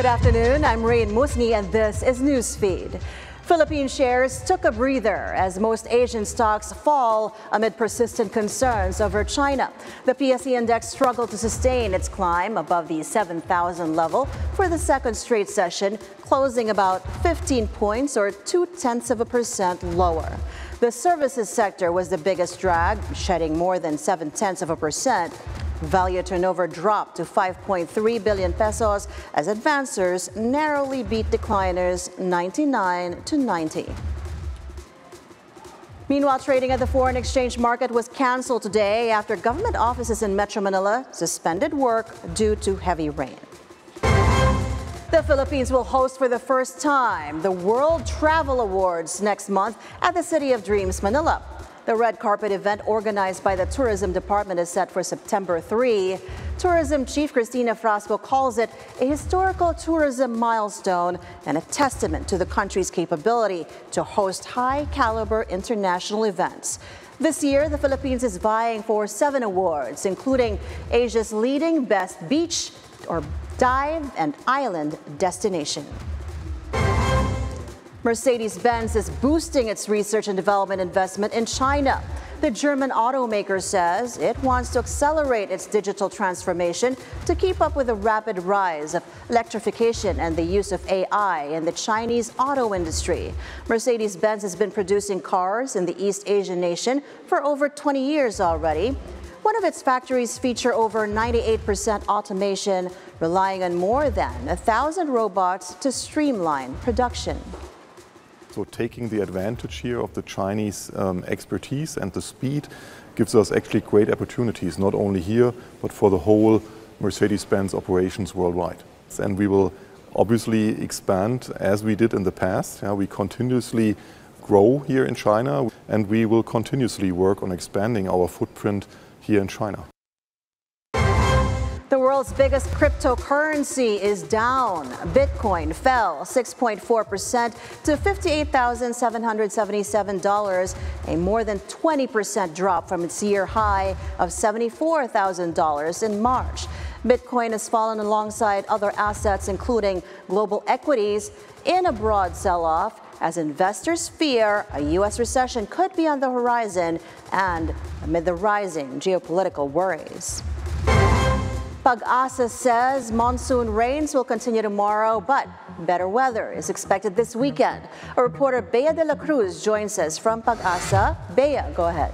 Good afternoon, I'm Raine Musñgi and this is Newsfeed. Philippine shares took a breather as most Asian stocks fall amid persistent concerns over China. The PSEi index struggled to sustain its climb above the 7,000 level for the second straight session, closing about 15 points or 0.2% lower. The services sector was the biggest drag, shedding more than 0.7%. Value turnover dropped to 5.3 billion pesos as advancers narrowly beat decliners 99 to 90. Meanwhile, trading at the foreign exchange market was canceled today after government offices in Metro Manila suspended work due to heavy rain. The Philippines will host for the first time the World Travel Awards next month at the City of Dreams, Manila. The red carpet event organized by the Tourism Department is set for September 3. Tourism Chief Cristina Frasco calls it a historical tourism milestone and a testament to the country's capability to host high-caliber international events. This year, the Philippines is vying for 7 awards, including Asia's leading best beach or dive and island destination. Mercedes-Benz is boosting its research and development investment in China. The German automaker says it wants to accelerate its digital transformation to keep up with the rapid rise of electrification and the use of AI in the Chinese auto industry. Mercedes-Benz has been producing cars in the East Asian nation for over 20 years already. One of its factories feature over 98% automation, relying on more than 1,000 robots to streamline production. So taking the advantage here of the Chinese expertise and the speed gives us actually great opportunities, not only here, but for the whole Mercedes-Benz operations worldwide. And we will obviously expand as we did in the past. We continuously grow here in China, and we will continuously work on expanding our footprint here in China. The world's biggest cryptocurrency is down. Bitcoin fell 6.4% to $58,777, a more than 20% drop from its year high of $74,000 in March. Bitcoin has fallen alongside other assets, including global equities, in a broad sell-off as investors fear a U.S. recession could be on the horizon and amid the rising geopolitical worries. PAGASA says monsoon rains will continue tomorrow, but better weather is expected this weekend. Our reporter Bea de la Cruz joins us from PAGASA. Bea, go ahead.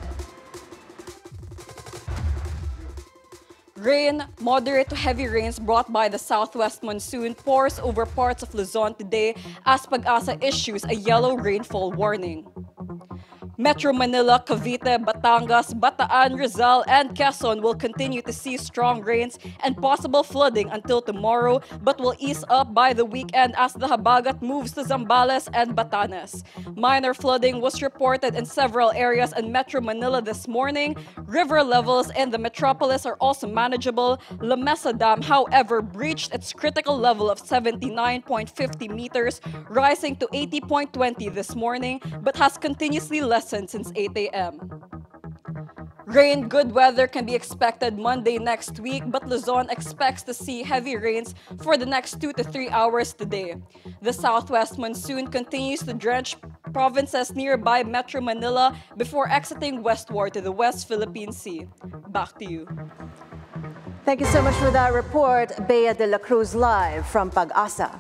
Rain, moderate to heavy rains brought by the southwest monsoon pours over parts of Luzon today as PAGASA issues a yellow rainfall warning. Metro Manila, Cavite, Batangas, Bataan, Rizal, and Quezon will continue to see strong rains and possible flooding until tomorrow, but will ease up by the weekend as the Habagat moves to Zambales and Batanes. Minor flooding was reported in several areas in Metro Manila this morning. River levels in the metropolis are also manageable. La Mesa Dam, however, breached its critical level of 79.50 meters, rising to 80.20 this morning, but has continuously lessened since 8 a.m. Rain, good weather can be expected Monday next week, but Luzon expects to see heavy rains for the next 2 to 3 hours today. The southwest monsoon continues to drench provinces nearby Metro Manila before exiting westward to the West Philippine Sea. Back to you. Thank you so much for that report, Bea de la Cruz, live from PAGASA.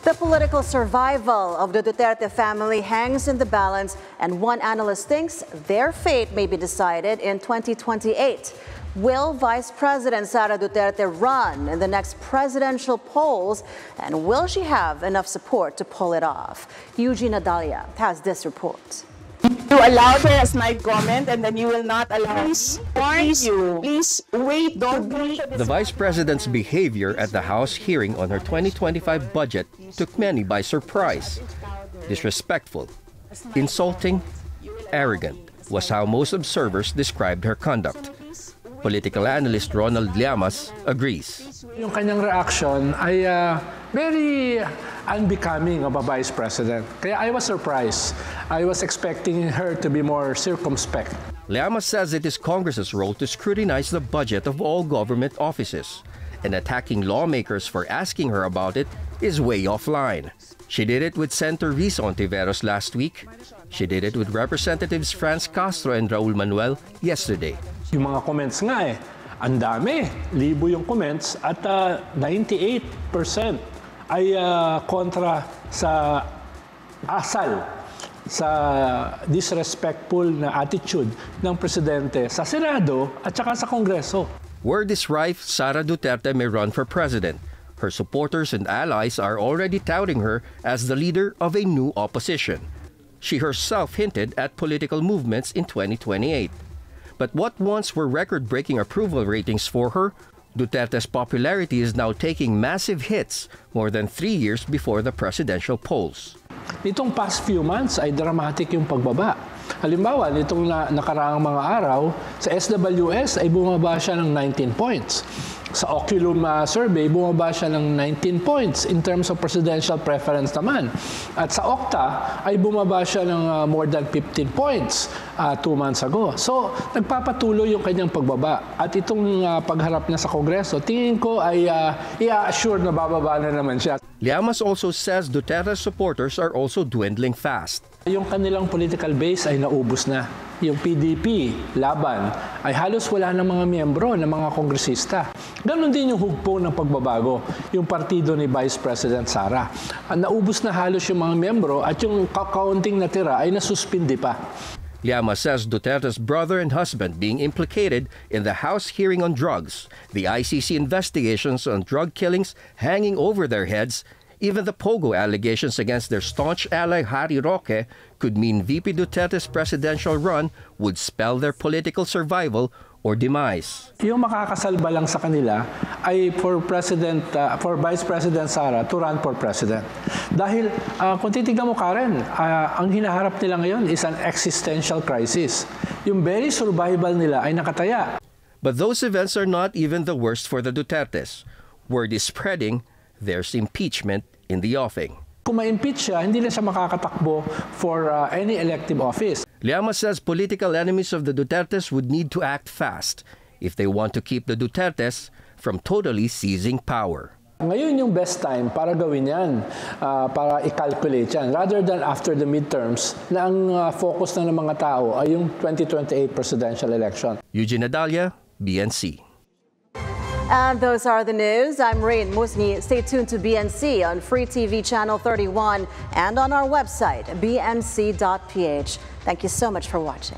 The political survival of the Duterte family hangs in the balance, and one analyst thinks their fate may be decided in 2028. Will Vice President Sara Duterte run in the next presidential polls, and will she have enough support to pull it off? Eugene Adalia has this report. You allow me a slight comment and then you will not allow me. Please wait. Don't breach. The Vice President's behavior at the House hearing on her 2025 budget took many by surprise. Disrespectful, insulting, arrogant was how most observers described her conduct. Political analyst Ronald Llamas agrees. Yung kanyang reaction ay very unbecoming of a vice president. Kaya I was surprised. I was expecting her to be more circumspect. Llamas says it is Congress's role to scrutinize the budget of all government offices and attacking lawmakers for asking her about it is way offline. She did it with Senator Riz Ontiveros last week. She did it with Representatives Franz Castro and Raul Manuel yesterday. Yung mga comments nga ang dami. Libo yung comments at 98% ay kontra sa asal, sa disrespectful na attitude ng presidente sa Senado at saka sa Kongreso. Word is rife, Sara Duterte may run for president. Her supporters and allies are already touting her as the leader of a new opposition. She herself hinted at political movements in 2028. But what once were record-breaking approval ratings for her, Duterte's popularity is now taking massive hits more than 3 years before the presidential polls. Nitong past few months ay dramatic yung pagbaba. Halimbawa, nitong nakaraang mga araw, sa SWS ay bumaba siya ng 19 points. Sa Oculum survey, bumaba siya ng 19 points in terms of presidential preference naman. At sa Okta ay bumaba siya ng more than 15 points 2 months ago. So, nagpapatuloy yung kanyang pagbaba. At itong pagharap na sa Kongreso, tingin ko ay i-assure na bababa na naman siya. Llamas also says Duterte's supporters are also dwindling fast. Yung kanilang political base ay naubos na. Yung PDP, laban, ay halos wala ng mga miyembro, ng mga kongresista. Ganon din yung hugpo ng pagbabago, yung partido ni Vice President Sara. Naubos na halos yung mga miyembro at yung kakaunting natira ay nasuspindi pa. Llamas says Duterte's brother and husband being implicated in the House hearing on drugs, the ICC investigations on drug killings hanging over their heads, even the Pogo allegations against their staunch ally Harry Roque could mean VP Duterte's presidential run would spell their political survival or demise. Yung makakasalba lang sa kanila ay for Vice President Sara to run for president. Dahil kung titignan mo, Karen, ang hinaharap nila ngayon is an existential crisis. Yung very survival nila ay nakataya. But those events are not even the worst for the Dutertes. Word is spreading, there's impeachment in the offing. Kung ma-impeach siya, hindi na siya makakatakbo for any elective office. Llamas says political enemies of the Dutertes would need to act fast if they want to keep the Dutertes from totally seizing power. Ngayon yung best time para gawin yan, para i-calculate yan, rather than after the midterms na ang focus na ng mga tao ay yung 2028 presidential election. Eugene Adalia, BNC. And those are the news. I'm Raine Musñgi. Stay tuned to BNC on Free TV Channel 31 and on our website, bnc.ph. Thank you so much for watching.